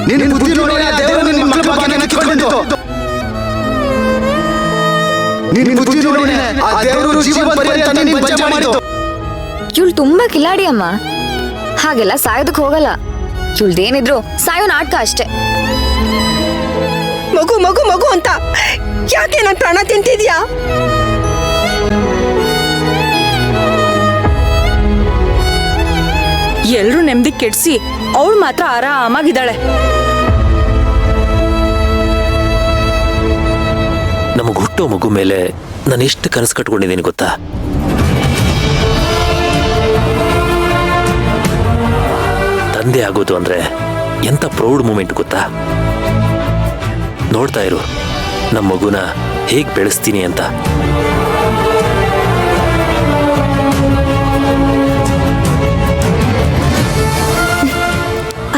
ನಿನ್ನ ಬುದ್ಧಿ ನೋಡಿ ದೇವರು ನಿನ್ನ ಮಕ್ಕಳ ಭಾಗ್ಯನ ಕಿತ್ಕೊಂಡಿದ್ದು. ನಿನ್ನ ಬುದ್ಧಿ ನೋಡಿ ಆ ದೇವರು ಜೀವನ ಪರ್ಯಂತ ನಿನ್ನ ಬಂಚ ಮಾಡಿದ್ದು. ಇವಳು ತುಂಬಾ ಕಿಲಾಡಿ ಅಮ್ಮ, ಹಾಗೆಲ್ಲ ಸಾಯೋದಕ್ಕೆ ಹೋಗಲ್ಲ. ಇವಳ್ದೇನಿದ್ರು ಸಾಯೋ ನಾಟಕ ಅಷ್ಟೇ. ಮಗು ಮಗು ಮಗು ಅಂತ ಯಾಕೆ ನನ್ನ ಪ್ರಾಣ ತಿಂತಿದ್ಯಾ? ಎಲ್ರೂ ನೆಮ್ಮದಿ ಕೆಡ್ಸಿ ಅವಳು ಮಾತ್ರ ಆರಾಮಾಗಿದ್ದಾಳೆ. ನಮಗ್ ಹುಟ್ಟೋ ಮಗು ಮೇಲೆ ನಾನು ಎಷ್ಟು ಕನಸು ಕಟ್ಕೊಂಡಿದ್ದೀನಿ ಗೊತ್ತಾ? ತಂದೆ ಆಗೋದು ಅಂದ್ರೆ ಎಂತ ಪ್ರೌಡ್ ಮೂಮೆಂಟ್ ಗೊತ್ತಾ? ನೋಡ್ತಾ ಇರು ನಮ್ಮ ಮಗುನ ಹೇಗ್ ಬೆಳೆಸ್ತೀನಿ ಅಂತ.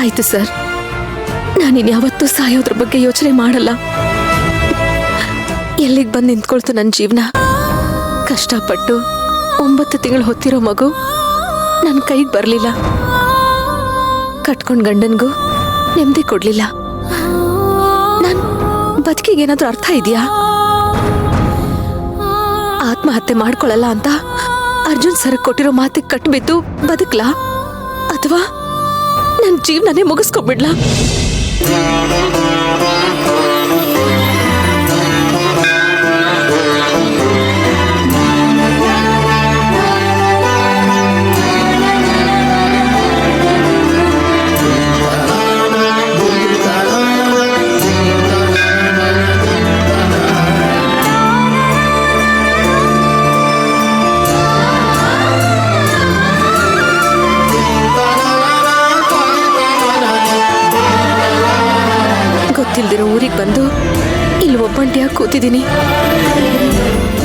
ಆಯ್ತು ಸರ್, ನಾನಿನ್ಯಾವತ್ತೂ ಸಾಯೋದ್ರ ಬಗ್ಗೆ ಯೋಚನೆ ಮಾಡಲ್ಲ. ಎಲ್ಲಿಗೆ ಬಂದು ನಿಂತ್ಕೊಳ್ತು ನನ್ನ ಜೀವನ? ಕಷ್ಟಪಟ್ಟು 9 ತಿಂಗಳು ಹೊತ್ತಿರೋ ಮಗು ನನ್ನ ಕೈಗೆ ಬರಲಿಲ್ಲ. ಕಟ್ಕೊಂಡ್ ಗಂಡನ್ಗೂ ನೆಮ್ಮದಿ ಕೊಡ್ಲಿಲ್ಲ. ನನ್ ಬದುಕಿಗೆ ಏನಾದ್ರೂ ಅರ್ಥ ಇದೆಯಾ? ಆತ್ಮಹತ್ಯೆ ಮಾಡ್ಕೊಳ್ಳಲ್ಲ ಅಂತ ಅರ್ಜುನ್ ಸರ್ ಕೊಟ್ಟಿರೋ ಮಾತಿಗೆ ಕಟ್ಬಿದ್ದು ಬದುಕ್ಲಾ, ಅಥವಾ ನನ್ನ ಜೀವನನೇ ಮುಗಿಸ್ಕೊಬಿಡ್ಲಾ? ಗೊತ್ತಿಲ್ದಿರೋ ಊರಿಗೆ ಬಂದು ಇಲ್ಲಿ ಒಬ್ಬಂಟಿಯಾಗಿ ಕೂತಿದ್ದೀನಿ.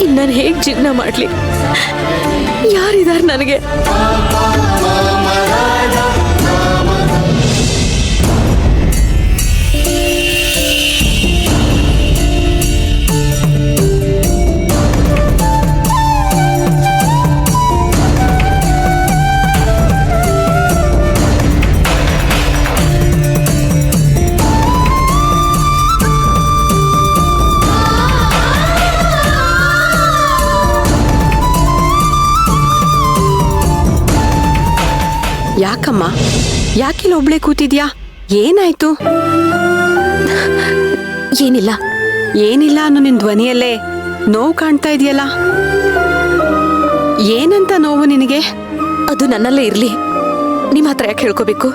ಇನ್ನು ನಾನು ಹೇಗೆ ಜೀವನ ಮಾಡ್ಲಿ? ಯಾರಿದಾರ ನನಗೆ? ಯಾಕಮ್ಮ, ಯಾಕಿಲ್ಲ ಒಬ್ಳೆ ಕೂತಿದ್ಯಾ? ಏನಾಯ್ತು? ಏನಿಲ್ಲ ಏನಿಲ್ಲ ಅನ್ನೋ ನಿನ್ ಧ್ವನಿಯಲ್ಲೇ ನೋವು ಕಾಣ್ತಾ ಇದೆಯಲ್ಲ. ಏನಂತ ನೋವು ನಿನಗೆ? ಅದು ನನ್ನಲ್ಲೇ ಇರ್ಲಿ, ನಿಮ್ಮ ಹತ್ರ ಯಾಕೆ ಹೇಳ್ಕೋಬೇಕು?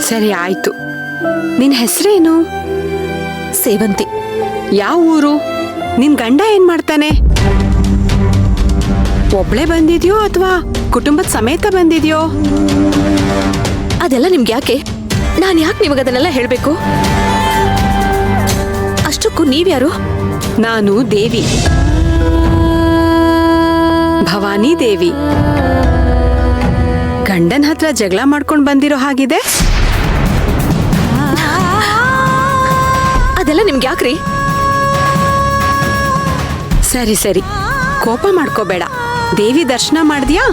ಸರಿ ಆಯ್ತು. ನಿನ್ ಹೆಸರೇನು? ಸೇವಂತಿ. ಯಾವ ಊರು? ನಿನ್ ಗಂಡ ಏನ್ ಮಾಡ್ತಾನೆ? ಒಬ್ಳೆ ಬಂದಿದ್ಯೋ ಅಥವಾ ಕುಟುಂಬದ ಸಮೇತ ಬಂದಿದ್ಯೋ? ಅದೆಲ್ಲ ನಿಮ್ಗೆ ಯಾಕೆ? ನಾನು ಯಾಕೆ ನಿಮಗದನ್ನೆಲ್ಲ ಹೇಳ್ಬೇಕು? ಅಷ್ಟಕ್ಕೂ ನೀವ್ಯಾರು? ನಾನು ದೇವಿ, ಭವಾನಿ ದೇವಿ. ಗಂಡನ ಹತ್ರ ಜಗಳ ಮಾಡ್ಕೊಂಡು ಬಂದಿರೋ ಹಾಗಿದೆ. ಅದೆಲ್ಲ ನಿಮ್ಗೆ ಯಾಕ್ರಿ? ಸರಿ ಸರಿ, ಕೋಪ ಮಾಡ್ಕೋಬೇಡ. ದೇವಿ ದರ್ಶನ ಮಾಡಿದ್ಯಾ?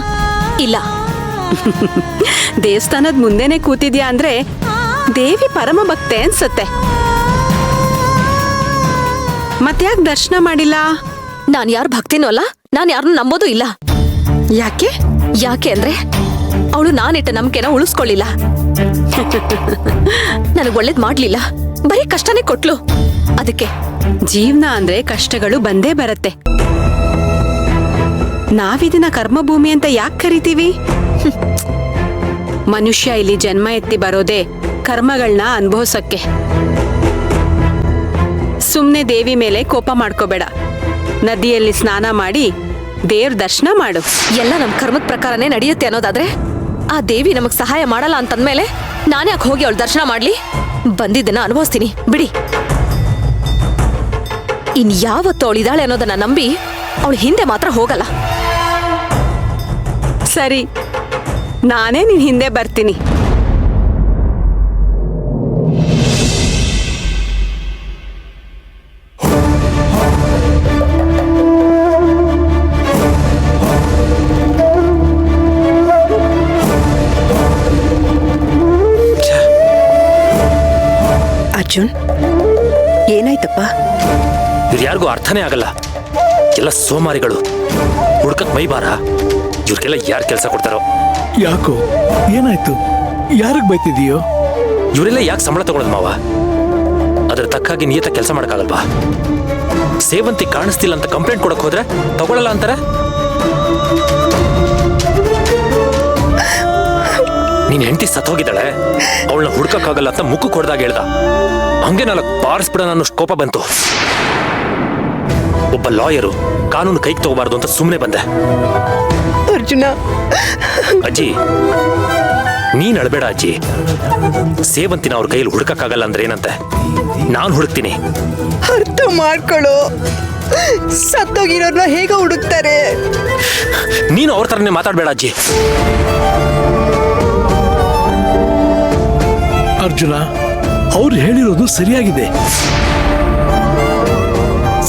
ಇಲ್ಲ. ದೇವಸ್ಥಾನದ ಮುಂದೆನೆ ಕೂತಿದ್ಯಾ ಅಂದ್ರೆ ದೇವಿ ಪರಮ ಭಕ್ತೆ ಅನ್ಸತ್ತೆ. ಮತ್ತ್ಯಾಕ್ ದರ್ಶನ ಮಾಡಿಲ್ಲ? ನಾನು ಯಾರು ಭಕ್ತಿನೂ ಅಲ್ಲ, ನಾನು ಯಾರನ್ನು ನಂಬೋದು ಇಲ್ಲ. ಯಾಕೆ? ಯಾಕೆ ಅಂದ್ರೆ ಅವಳು ನಾನಿಟ್ಟ ನಂಬಿಕೆನ ಉಳಿಸ್ಕೊಳ್ಳಿಲ್ಲ. ನನಗೆ ಒಳ್ಳೇದ್ ಮಾಡ್ಲಿಲ್ಲ, ಬರೀ ಕಷ್ಟನೇ ಕೊಟ್ಲು. ಅದಕ್ಕೆ ಜೀವನ ಅಂದ್ರೆ ಕಷ್ಟಗಳು ಬಂದೇ ಬರತ್ತೆ. ನಾವಿದನ್ನ ಕರ್ಮಭೂಮಿ ಅಂತ ಯಾಕೆ ಕರಿತೀವಿ? ಮನುಷ್ಯ ಇಲ್ಲಿ ಜನ್ಮ ಎತ್ತಿ ಬರೋದೇ ಕರ್ಮಗಳನ್ನ ಅನುಭವಿಸಕ್ಕೆ. ಸುಮ್ನೆ ದೇವಿ ಮೇಲೆ ಕೋಪ ಮಾಡ್ಕೋಬೇಡ. ನದಿಯಲ್ಲಿ ಸ್ನಾನ ಮಾಡಿ ದೇವ್ರ ದರ್ಶನ ಮಾಡು. ಎಲ್ಲ ನಮ್ ಕರ್ಮದ ಪ್ರಕಾರನೇ ನಡೆಯುತ್ತೆ ಅನ್ನೋದಾದ್ರೆ ಆ ದೇವಿ ನಮಗ್ ಸಹಾಯ ಮಾಡಲ್ಲ ಅಂತಂದ್ಮೇಲೆ ನಾನ್ಯಾಕೆ ಹೋಗಿ ಅವಳು ದರ್ಶನ ಮಾಡ್ಲಿ? ಬಂದಿದ್ದನ್ನ ಅನುಭವಿಸ್ತೀನಿ ಬಿಡಿ. ಇನ್ ಯಾವತ್ತು ಅವಳಿದಾಳೆ ಅನ್ನೋದನ್ನ ನಂಬಿ ಅವಳು ಹಿಂದೆ ಮಾತ್ರ ಹೋಗಲ್ಲ. ಸರಿ, ನಾನೇ ನಿನ್ ಹಿಂದೆ ಬರ್ತೀನಿ. ಅರ್ಜುನ್ ಏನಾಯ್ತಪ್ಪ? ಇವ್ರು ಯಾರಿಗೂ ಅರ್ಥನೇ ಆಗಲ್ಲ. ಎಲ್ಲ ಸೋಮಾರಿಗಳು, ಹುಡ್ಕಕ್ ಮೈಬಾರ. ಇವ್ರಿಗೆಲ್ಲ ಯಾರು ಕೆಲಸ ಕೊಡ್ತಾರೋ? ಯಾಕೋ ಏನಾಯ್ತು? ಯಾರಿಗೆ ಬೈತಿದೀಯೋ? ಇವರೆಲ್ಲ ಯಾಕೆ ಸಂಬಳ ತಗೊಳದ್ ಮಾವ? ಅದ್ರ ತಕ್ಕಾಗಿ ನಿಯತ ಕೆಲಸ ಮಾಡಕ್ಕಾಗಲ್ವಾ? ಸೇವಂತಿ ಕಾಣಿಸ್ತಿಲ್ಲ ಅಂತ ಕಂಪ್ಲೇಂಟ್ ಕೊಡಕ್ ಹೋದ್ರೆ ತಗೊಳಲ್ಲ ಅಂತಾರೆ. ನೀನ್ ಹೆಂಡತಿ ಸತ್ತೋಗಿದ್ದಾಳೆ, ಅವಳನ್ನ ಹುಡ್ಕಕ್ಕಾಗಲ್ಲ ಅಂತ ಮುಖಕ್ಕೆ ಹೊಡೆದಾಗ ಹೇಳ್ದ. ಹಂಗೆ ನಾಲ್ಕು ಬಾರಿಸ್ಬಿಡ ಅನ್ನೋಷ್ಟು ಕೋಪ ಬಂತು. ಒಬ್ಬ ಲಾಯರು ಕಾನೂನು ಕೈಗೆ ತಗೋಬಾರ್ದು ಅಂತ ಸುಮ್ಮನೆ ಬಂದೆ. ಅರ್ಜುನ, ಅಜ್ಜಿ ನೀನ್ ಅಳ್ಬೇಡ ಅಜ್ಜಿ. ಸೇವಂತಿನ ಅವ್ರ ಕೈಯಲ್ಲಿ ಹುಡ್ಕಕ್ಕಾಗಲ್ಲ ಅಂದ್ರೆ ಏನಂತೆ? ನಾನ್ ಹುಡುಕ್ತೀನಿ. ಅರ್ಥ ಮಾಡ್ಕೊಳ್ಳೋ. ಸತ್ತೋಗಿರೋರ್ನ ಹೇಗ ಹುಡುಕ್ತಾರೆ? ನೀನು ಅವ್ರ ತರನೇ ಮಾತಾಡ್ಬೇಡ ಅಜ್ಜಿ. ಅರ್ಜುನ, ಅವ್ರು ಹೇಳಿರೋದು ಸರಿಯಾಗಿದೆ.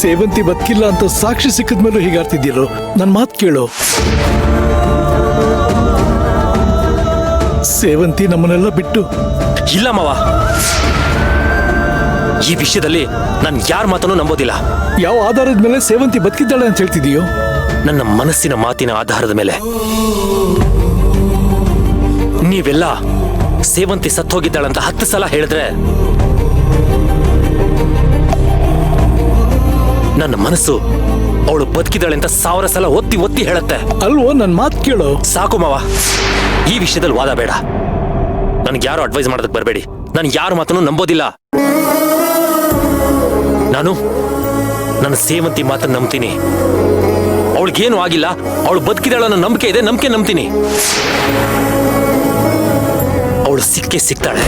ಸೇವಂತಿ ಬದುಕಿಲ್ಲ ಅಂತ ಸಾಕ್ಷಿ ಸಿಕ್ಕಿದ್ಮೇಲೂ ಹೀಗಾಡ್ತಿದ್ದೀರೋ? ನನ್ ಮಾತು ಕೇಳು. ಸೇವಂತಿ ನಮ್ಮನ್ನೆಲ್ಲ ಬಿಟ್ಟು ಇಲ್ಲ ಮಾವ, ಈ ವಿಷಯದಲ್ಲಿ ನಾನು ಯಾರ ಮಾತನ್ನು ನಂಬೋದಿಲ್ಲ. ಯಾವ ಆಧಾರದ ಮೇಲೆ ಸೇವಂತಿ ಬದುಕಿದ್ದಾಳೆ ಅಂತ ಹೇಳ್ತಿದೀಯೋ? ನನ್ನ ಮನಸ್ಸಿನ ಮಾತಿನ ಆಧಾರದ ಮೇಲೆ. ನೀವೆಲ್ಲ ಸೇವಂತಿ ಸತ್ತೋಗಿದ್ದಾಳಂತ 10 ಸಲ ಹೇಳಿದ್ರೆ ನನ್ನ ಮನಸ್ಸು ಅವಳು ಬದುಕಿದ್ದಾಳೆ ಅಂತ 1000 ಸಲ ಒತ್ತಿ ಒತ್ತಿ ಹೇಳುತ್ತೆ. ಅಲ್ವೋ, ನನ್ ಮಾತು ಕೇಳು. ಸಾಕು ಮಾವ, ಈ ವಿಷಯದಲ್ಲಿ ವಾದ ಬೇಡ. ನನ್ಗೆ ಯಾರು ಅಡ್ವೈಸ್ ಮಾಡೋದಕ್ಕೆ ಬರಬೇಡಿ. ನಾನು ಯಾರ ಮಾತನ್ನು ನಂಬೋದಿಲ್ಲ. ನಾನು ನನ್ನ ಸೇವಂತಿ ಮಾತನ್ನು ನಂಬ್ತೀನಿ. ಅವಳಿಗೇನು ಆಗಿಲ್ಲ, ಅವಳು ಬದುಕಿದಾಳ ಅನ್ನೋ ನಂಬಿಕೆ ಇದೆ, ನಂಬಿಕೆ ನಂಬ್ತೀನಿ. ಅವಳು ಸಿಕ್ಕೇ ಸಿಗ್ತಾಳೆ,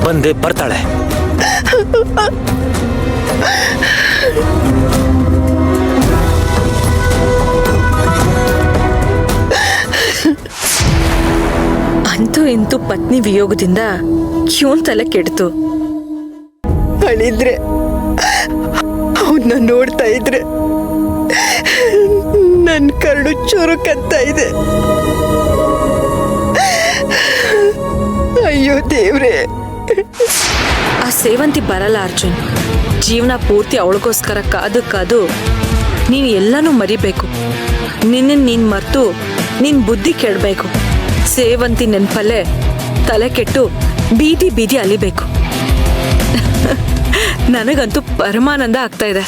ಬಂದೇ ಬರ್ತಾಳೆ. ಅಂತೂ ಇಂತೂ ಪತ್ನಿ ವಿಯೋಗದಿಂದ ಕ್ಯೂನ್ ತಲೆ ಕೆಡ್ತು. ಅಳಿದ್ರೆ ಅವನ್ನ ನೋಡ್ತಾ ಇದ್ರೆ ನನ್ ಕರಡು ಚುರುಕಂತ ಇದೆ. ಅಯ್ಯೋ ದೇವ್ರೆ. ಆ ಸೇವಂತಿ ಬರಲ್ಲ ಅರ್ಜುನ್. ಜೀವನ ಪೂರ್ತಿ ಅವಳಿಗೋಸ್ಕರ ಕಾದು ಕಾದು ನೀನು ಎಲ್ಲನೂ ಮರಿಬೇಕು. ನೀನ್ ಮರ್ತು ನಿನ್ ಬುದ್ಧಿ ಕೆಡಬೇಕು. ಸೇವಂತಿ ನೆನ್ಪಲ್ಲೇ ತಲೆ ಕೆಟ್ಟು ಬೀದಿ ಬೀದಿ ಅಲಿಬೇಕು. ನನಗಂತೂ ಪರಮಾನಂದ ಆಗ್ತಾ ಇದೆ.